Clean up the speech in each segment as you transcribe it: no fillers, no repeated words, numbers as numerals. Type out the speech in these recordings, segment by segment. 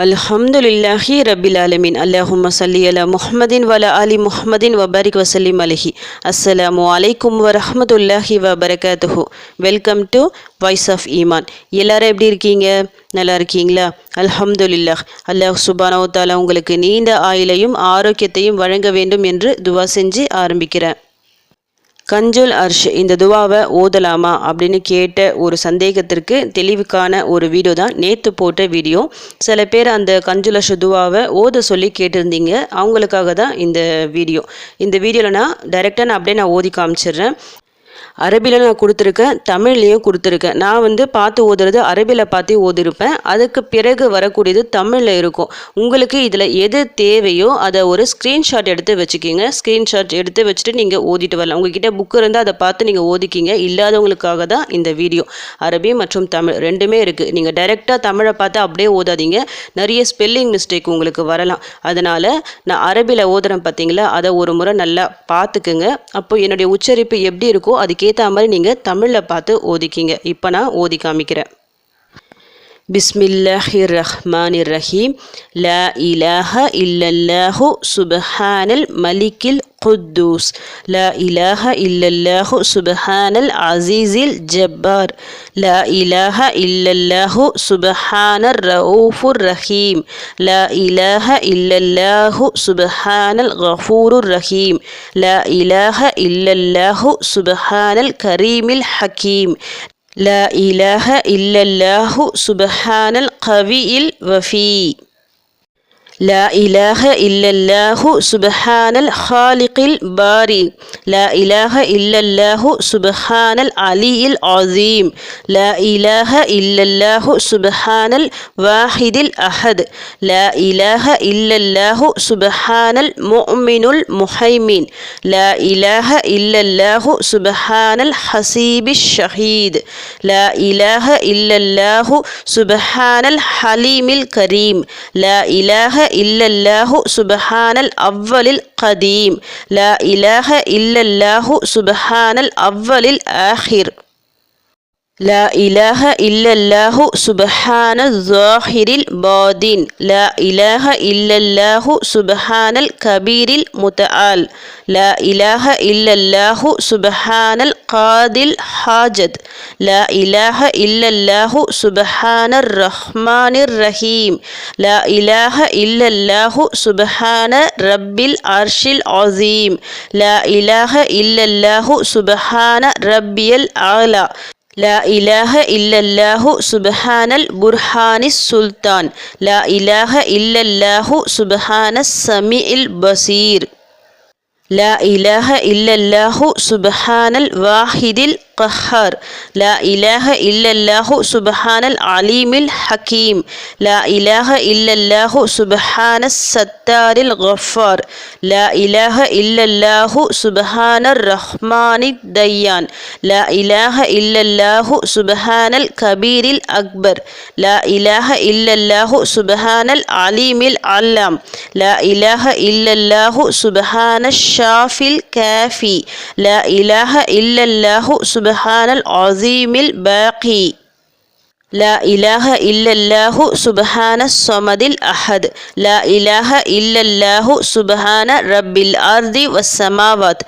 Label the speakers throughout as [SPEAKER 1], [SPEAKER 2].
[SPEAKER 1] அல்ஹம்துலில்லாஹி ரபில் ஆலமீன். அல்லாஹும்ம ஸல்லி அலா முஹம்மதின் வலா ஆலி முஹம்மதின் வபாரிக் வசல்லிம் அலைஹி. அஸ்ஸலாமு அலைக்கும் வரஹ்மத்துல்லாஹி வபரகாத்துஹு. வெல்கம் டு வாய்ஸ் ஆஃப் ஈமான். எல்லாரும் எப்படி இருக்கீங்க? நல்லா இருக்கீங்களா? அல்ஹம்துலில்லாஹ். அல்லாஹ் சுப்ஹானஹு வ தஆலா உங்களுக்கு நீண்ட ஆயுளையும் ஆரோக்கியத்தையும் வழங்க வேண்டும் என்று துவா செஞ்சு ஆரம்பிக்கிறேன். கஞ்சுல் அர்ஷ் இந்த துவாவை ஓதலாமா அப்படின்னு கேட்ட ஒரு சந்தேகத்திற்கு தெளிவுக்கான ஒரு வீடியோ தான் நேற்று போட்ட வீடியோ. சில பேர் அந்த கஞ்சுல் அர்ஷ் துவாவை ஓத சொல்லி கேட்டிருந்தீங்க. அவங்களுக்காக தான் இந்த வீடியோ. இந்த வீடியோவில் நான் டைரெக்டாக அப்படியே நான் ஓதி காமிச்சிடுறேன். அரபியில் நான் கொடுத்துருக்கேன், தமிழ்லேயும் கொடுத்துருக்கேன். நான் பார்த்து ஓதுறது அரபியில் பார்த்து ஓதிருப்பேன். அதுக்கு பிறகு வரக்கூடியது தமிழில் இருக்கும். உங்களுக்கு இதில் எது தேவையோ அதை ஒரு ஸ்க்ரீன்ஷாட் எடுத்து வச்சுக்கிங்க. ஸ்க்ரீன்ஷாட் எடுத்து வச்சுட்டு நீங்கள் ஓதிட்டு வரலாம். உங்ககிட்ட புக்கு இருந்தால் அதை பார்த்து நீங்கள் ஓதிக்கிங்க. இல்லாதவங்களுக்காக தான் இந்த வீடியோ. அரபி மற்றும் தமிழ் ரெண்டுமே இருக்குது. நீங்கள் டைரெக்டாக தமிழை பார்த்து அப்படியே ஓதாதீங்க. நிறைய ஸ்பெல்லிங் மிஸ்டேக் உங்களுக்கு வரலாம். அதனால் நான் அரபியில் ஓதுறேன் பார்த்தீங்களா, அதை ஒரு முறை நல்லா பார்த்துக்குங்க. அப்போ என்னுடைய உச்சரிப்பு எப்படி இருக்கோ அதுக்கேற்ற மாதிரி நீங்கள் தமிழில் பார்த்து ஓதிக்கிங்க. இப்போ நான் ஓதி காமிக்கிறேன். பிஸ்மில்லாஹிர் ரஹ்மானிர் ரஹீம். லா இலாஹ இல்லல்லாஹு சுப்ஹானல் மலிக்கில் குத்தூஸ். லா இலாஹ இல்லல்லாஹு சுப்ஹானல் அஸீஸில் ஜப்பார். லா இலாஹ இல்லல்லாஹு சுப்ஹானர் ரഊஃபுர் ரஹீம். லா இலாஹ இல்லல்லாஹு சுப்ஹானல் கஃபூருர் ரஹீம். லா இலாஹ இல்லல்லாஹு சுப்ஹானல் கரீமில் ஹக்கீம். لا إله إلا الله سبحان القوي الوفي. لا إله إلا الله سبحان الخالق البارئ. لا إله إلا الله سبحان العلي العظيم. لا إله إلا الله سبحان الواحد الأحد. لا إله إلا الله سبحان المؤمن المهيمن. لا إله إلا الله سبحان الحسيب الشهيد. لا إله إلا الله سبحان الحليم الكريم. لا إله إلا الله سبحان الأول القديم. لا إله إلا الله سبحان الأول الآخر. لا إله إلا الله سبحان الظاهر الباطن. لا إله إلا الله سبحان الكبير المتعال. لا إله إلا الله سبحان القاضي الحاجت. لا إله إلا الله سبحان الرحمن الرحيم. لا إله إلا الله سبحان رب العرش العظيم. لا إله إلا الله سبحان ربي الأعلى. لا إله إلا الله سبحان البرهان السلطان. لا إله إلا الله سبحان السميع البصير. لا إله إلا الله سبحان الواحد القهار. لا إله إلا الله سبحان العليم الحكيم. لا إله إلا الله سبحان الستار الغفار. لا إله إلا الله سبحان الرحمن الديان. لا إله إلا الله سبحان الكبير الأكبر. لا إله إلا الله سبحان العليم العلام. لا إله إلا الله سبحان الشافي الكافي. لا إله إلا الله سبحان العظيم الباقي. لا إله إلا الله سبحان الصمد الأحد. لا إله إلا الله سبحان رب الأرض والسماوات.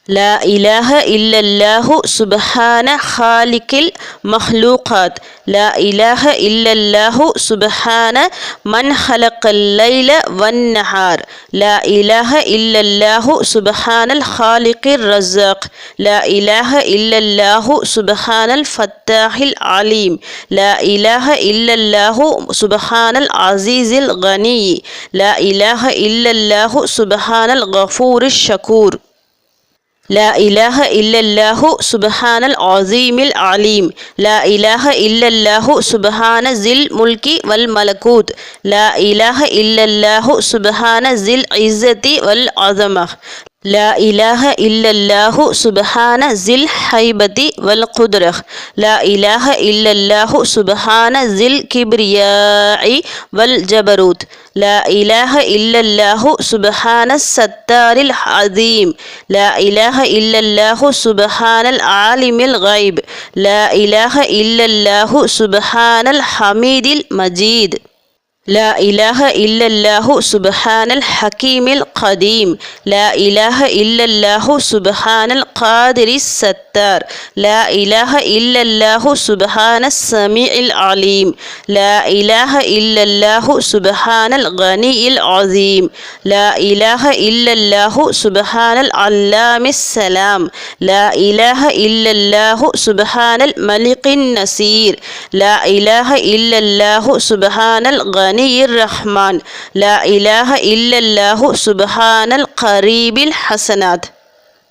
[SPEAKER 1] لا إله إلا الله سبحان خالق المخلوقات. لا إله إلا الله سبحان من خلق الليل والنهار. لا إله إلا الله سبحان الخالق الرزاق. لا إله إلا الله سبحان الفتاح العليم. لا إله إلا الله سبحان العزيز الغني. لا إله إلا الله سبحان الغفور الشكور. لا إله إلا الله سبحان العظيم العليم. لا إله إلا الله سبحان ذي الملك والملكوت. لا إله إلا الله سبحان ذي العزة والعظمة. لا إله إلا الله سبحان ذي الهيبة والقدرة. لا إله إلا الله سبحان ذي الكبرياء والجبروت. لا إله إلا الله سبحان الستار العظيم. لا إله إلا الله سبحان العالم الغيب. لا إله إلا الله سبحان الحميد المجيد. لا إله إلا الله سبحان الحكيم القديم لا إله إلا الله سبحان القادر الستار لا إله إلا الله سبحان السميع العليم لا إله إلا الله سبحان الغني العظيم لا إله إلا الله سبحان العلام السلام لا إله إلا الله سبحان الملك النصير لا إله إلا الله سبحان الغني الرحمن لا إله إلا الله سبحان القريب الحسنات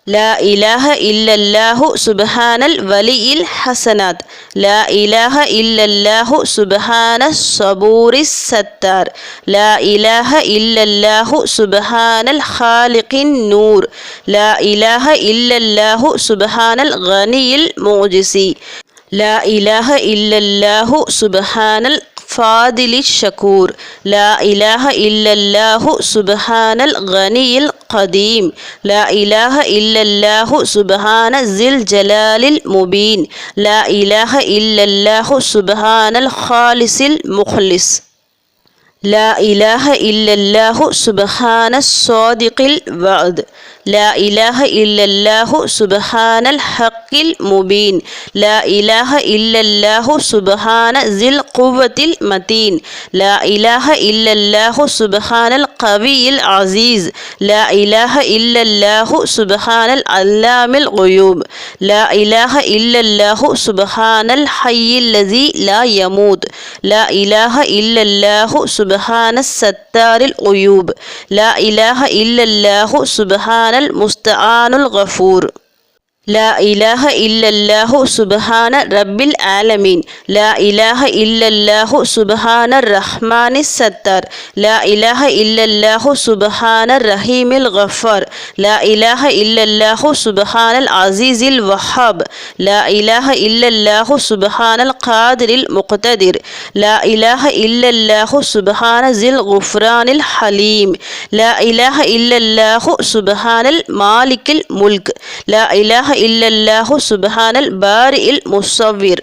[SPEAKER 1] لا إله إلا الله سبحان الولي الحسنات لا إله إلا الله سبحان الصبور الستار لا إله إلا الله سبحان الخالق النور لا إله إلا الله سبحان الغني المعجزي لا إله إلا الله سبحان الفاضل الشكور لا إله إلا الله سبحان الغني القديم لا إله إلا الله سبحان ذي الجلال المبين لا إله إلا الله سبحان الخالص المخلص لا إله إلا الله سبحان الصادق الوعد لا إله إلا الله سبحان الحق المبين لا إله إلا الله سبحان ذي القوة المتين لا إله إلا الله سبحان القوي العزيز لا إله إلا الله سبحان العلام الغيوب لا إله إلا الله سبحان الحي الذي لا يموت لا إله إلا الله سبحان الستار الغيوب لا إله إلا الله سبحان المستعان الغفور لا إله إلا الله سبحان رب العالمين لا إله إلا الله سبحان الرحمن الستار لا إله إلا الله سبحان الرحيم الغفار لا إله إلا الله سبحان العزيز الوهاب لا إله إلا الله سبحان القادر المقتدر لا إله إلا الله سبحان ذي الغفران الحليم لا إله إلا الله سبحان المالك الملك لا إله إلا الله سبحان البارئ المصور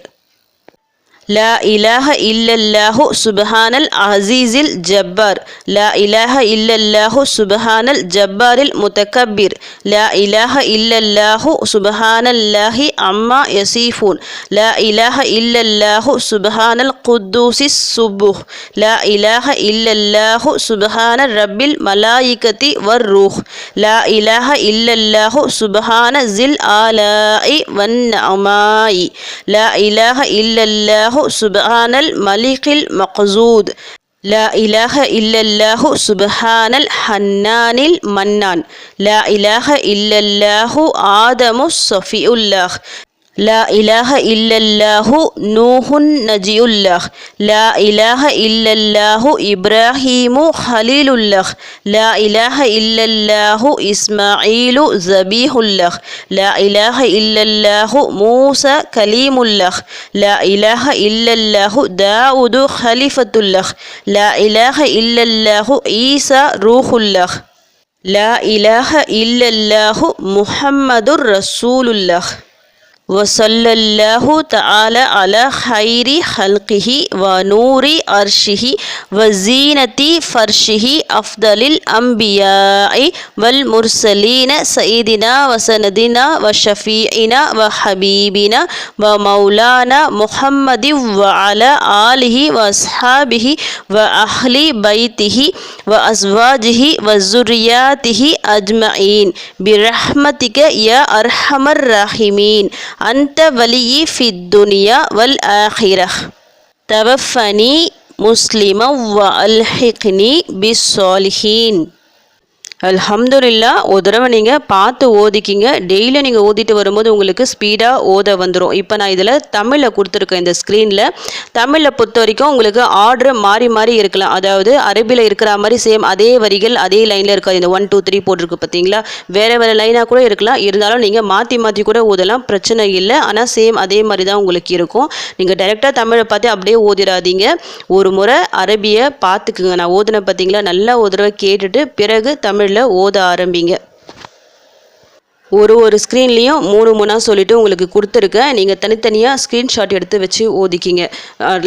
[SPEAKER 1] لا إله إلا الله سبحان العزيز الجبار لا إله إلا الله سبحان الجبار المتكبر لا إله إلا الله سبحان الله عما يصفون لا إله إلا الله سبحان القدوس السبح لا إله إلا الله سبحان رب الملائكة والروح لا إله إلا الله سبحان ذي الآلاء والنعماء لا إله إلا الله سبحان الملك المقصود لا إله إلا الله سبحان الحنان المنان لا إله إلا الله آدم الصفي الله لا إله إلا الله نوح نجي الله لا إله إلا الله إبراهيم خليل الله لا إله إلا الله إسماعيل ذبيح الله لا إله إلا الله موسى كليم الله لا إله إلا الله داود خليفة الله لا إله إلا الله عيسى روح الله لا إله إلا الله محمد رسول الله وصلى الله تعالى على خير خلقه ونور عرشه وزينة فرشه أفضل الأنبياء والمرسلين سيدنا وسندنا وشفيعنا وحبيبنا ومولانا محمد وعلى آله وأصحابه وأهل بيته وأزواجه وذرياته أجمعين برحمتك يا أرحم الراحمين أنت ولي في الدنيا والآخرة توفني مسلما وألحقني بالصالحين. அல்ஹம்துலில்லா. ஒரு தடவை நீங்கள் பார்த்து ஓதிக்கிங்க. டெய்லியும் நீங்கள் ஓதிட்டு வரும்போது உங்களுக்கு ஸ்பீடாக ஓத வந்துடும். இப்போ நான் இதில் தமிழில் கொடுத்துருக்கேன். இந்த ஸ்க்ரீனில் தமிழில் பொறுத்த வரைக்கும் உங்களுக்கு ஆர்டர் மாறி மாறி இருக்கலாம். அதாவது அரபியில் இருக்கிற மாதிரி சேம் அதே வரிகள் அதே லைனில் இருக்காது. இந்த 1 2 3 போட்டிருக்கு பார்த்தீங்களா, வேறு வேறு லைனாக கூட இருக்கலாம். இருந்தாலும் நீங்கள் மாற்றி மாற்றி கூட ஓதலாம், பிரச்சனை இல்லை. ஆனால் சேம் அதே மாதிரி தான் உங்களுக்கு இருக்கும். நீங்கள் டைரெக்டாக தமிழை பார்த்து அப்படியே ஓதிடாதீங்க. ஒரு முறை அரபியை பார்த்துக்குங்க. நான் ஓதுன பார்த்தீங்களா, நல்லா ஒரு தடவை கேட்டுட்டு பிறகு தமிழ் ஓத ஆரம்பிங்க. ஒரு ஸ்க்ரீன்லேயும் 3 சொல்லிவிட்டு உங்களுக்கு கொடுத்துருக்கேன். நீங்கள் தனித்தனியாக ஸ்க்ரீன்ஷாட் எடுத்து வச்சு ஓதிக்கிங்க.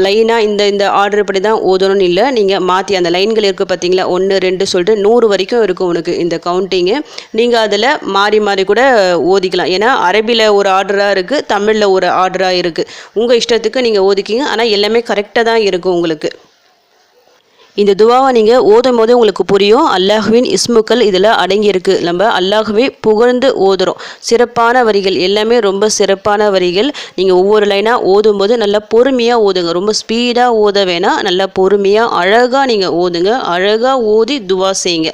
[SPEAKER 1] லைனாக இந்த ஆர்டர் படி தான் ஓதணும்னு இல்லை, நீங்கள் மாற்றி அந்த லைன்கள் இருக்குது பார்த்தீங்களா, 1 2 சொல்லிட்டு 100 வரைக்கும் இருக்கும் உனக்கு இந்த கவுண்டிங்கு. நீங்கள் அதில் மாறி மாறி கூட ஓதிக்கலாம். ஏன்னா அரபியில் ஒரு ஆர்டராக இருக்குது, தமிழில் ஒரு ஆர்டராக இருக்குது. உங்கள் இஷ்டத்துக்கு நீங்கள் ஓதிக்கிங்க. ஆனால் எல்லாமே கரெக்டாக தான் இருக்கும் உங்களுக்கு. இந்த துவாவை நீங்கள் ஓதும் போது உங்களுக்கு புரியும், அல்லாஹ்வின் இஸ்முக்கள் இதில் அடங்கியிருக்கு. நம்ம அல்லாஹ்வே புகழ்ந்து ஓதுறோம். சிறப்பான வரிகள் எல்லாமே ரொம்ப சிறப்பான வரிகள். நீங்கள் ஒவ்வொரு லைனாக ஓதும் போது நல்லா பொறுமையாக ஓதுங்க. ரொம்ப ஸ்பீடாக ஓத வேணாம், நல்லா பொறுமையாக அழகாக நீங்கள் ஓதுங்க. அழகாக ஓதி துவா செய்யுங்க.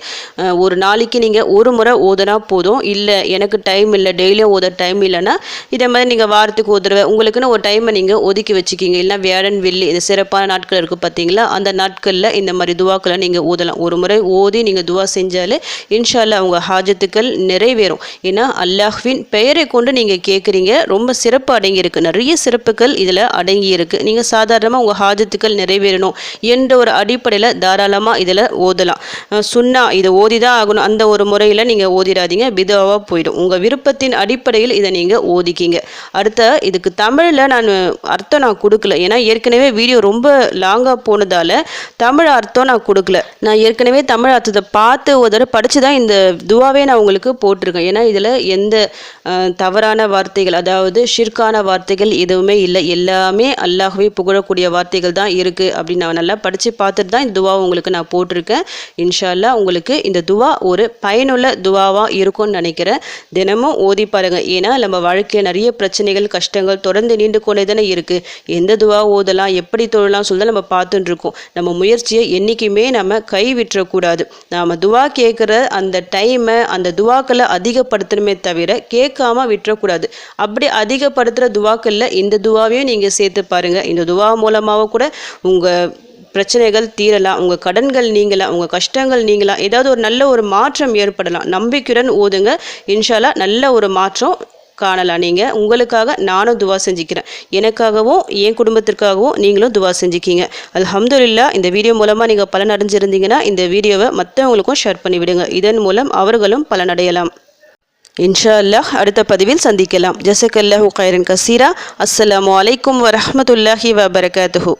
[SPEAKER 1] ஒரு நாளைக்கு நீங்கள் ஒரு முறை ஓதுனா போதும். இல்லை எனக்கு டைம் இல்லை, டெய்லியும் ஓத டைம் இல்லைன்னா இதே மாதிரி நீங்கள் வாரத்துக்கு ஓதுறவை உங்களுக்குன்னு ஒரு டைமை நீங்கள் ஒதுக்கி வச்சுக்கிங்க. இல்லைனா வியாழன் வெள்ளி இந்த சிறப்பான நாட்கள் இருக்குது பார்த்தீங்களா, அந்த நாட்களில் இந்த மாதிரி துவாக்களை நீங்கள் ஓதலாம். ஒரு முறை ஓதி நீங்கள் துவா செஞ்சாலே இன்ஷா அல்லாஹ் உங்கள் ஹாஜத்துக்கள் நிறைவேறும். ஏன்னா அல்லாஹ்வின் பெயரை கொண்டு நீங்கள் கேட்குறீங்க. ரொம்ப சிறப்பு அடங்கியிருக்கு, நிறைய சிறப்புகள் இதில் அடங்கியிருக்கு. நீங்கள் சாதாரணமாக உங்கள் ஹாஜத்துக்கள் நிறைவேறணும் என்ற ஒரு அடிப்படையில் தாராளமாக இதில் ஓதலாம். சுன்னா இதை ஓதி தான் ஆகணும் அந்த ஒரு முறையில் நீங்கள் ஓதிடாதீங்க, பிதாவாக போயிடும். உங்கள் விருப்பத்தின் அடிப்படையில் இதை நீங்கள் ஓதிக்கிங்க. அடுத்த இதுக்கு தமிழில் அர்த்தம் நான் கொடுக்கல, ஏன்னா ஏற்கனவே வீடியோ ரொம்ப லாங்காக போனதால் தமிழ் அர்த்தம் நான் கொடுக்கல. நான் ஏற்கனவே தமிழ் அர்த்தத்தை பார்த்து ஒரு தடவை படித்து தான் இந்த துவாவே நான் உங்களுக்கு போட்டிருக்கேன். ஏன்னா இதில் எந்த தவறான வார்த்தைகள், அதாவது ஷிர்கான வார்த்தைகள் எதுவுமே இல்லை. எல்லாமே அல்லாஹ்வை புகழக்கூடிய வார்த்தைகள் தான் இருக்குது அப்படின்னு நான் நல்லா படித்து பார்த்துட்டு தான் இந்த துவாவை உங்களுக்கு நான் போட்டிருக்கேன். இன்ஷா அல்லாஹ் உங்களுக்கு இந்த துவா ஒரு பயனுள்ள துவாவாக இருக்கும்னு நினைக்கிறேன். தினமும் ஓதி பாருங்கள். ஏன்னா நம்ம வாழ்க்கையில் நிறைய பிரச்சனைகள் கஷ்டங்கள் தொடர்ந்து நீண்டு கொண்டே தானே இருக்குது. எந்த துவா ஓதலாம், எப்படி தொழலாம் சொல்லி நம்ம பார்த்துட்டு இருக்கோம். நம்ம முயற்சியை என்றைக்குமே நம்ம கை விட்டுறக்கூடாது. நாம் துவா கேட்குற அந்த டைமை அந்த துவாக்களை அதிகப்படுத்தணுமே தவிர கேட்காம விட்டுறக்கூடாது. அப்படி அதிகப்படுத்துகிற துவாக்களில் இந்த துவாவையும் நீங்கள் சேர்த்து பாருங்கள். இந்த துவா மூலமாக கூட உங்கள் பிரச்சனைகள் தீரலாம், உங்கள் கடன்கள் நீங்கலாம், உங்கள் கஷ்டங்கள் நீங்கலாம், ஏதாவது ஒரு நல்ல ஒரு மாற்றம் ஏற்படலாம். நம்பிக்கையுடன் ஓதுங்க. இன்ஷா அல்லாஹ் நல்ல ஒரு மாற்றம் காணலாம். நீங்கள் உங்களுக்காக நானும் துவா செஞ்சுக்கிறேன். எனக்காகவும் என் குடும்பத்திற்காகவும் நீங்களும் துவா செஞ்சுக்கிங்க. அல்ஹம்துலில்லாஹ். இந்த வீடியோ மூலமாக நீங்கள் பலன் அடைஞ்சிருந்தீங்கன்னா இந்த வீடியோவை மற்றவங்களுக்கும் ஷேர் பண்ணிவிடுங்க. இதன் மூலம் அவர்களும் பலனடையலாம். இன்ஷா அல்லாஹ் அடுத்த பதிவில் சந்திக்கலாம். ஜஸக்கல்லாஹு கைரன் கசீரா. அஸ்ஸலாமு அலைக்கும் வரஹ்மத்துல்லாஹி வபரகாத்துஹு.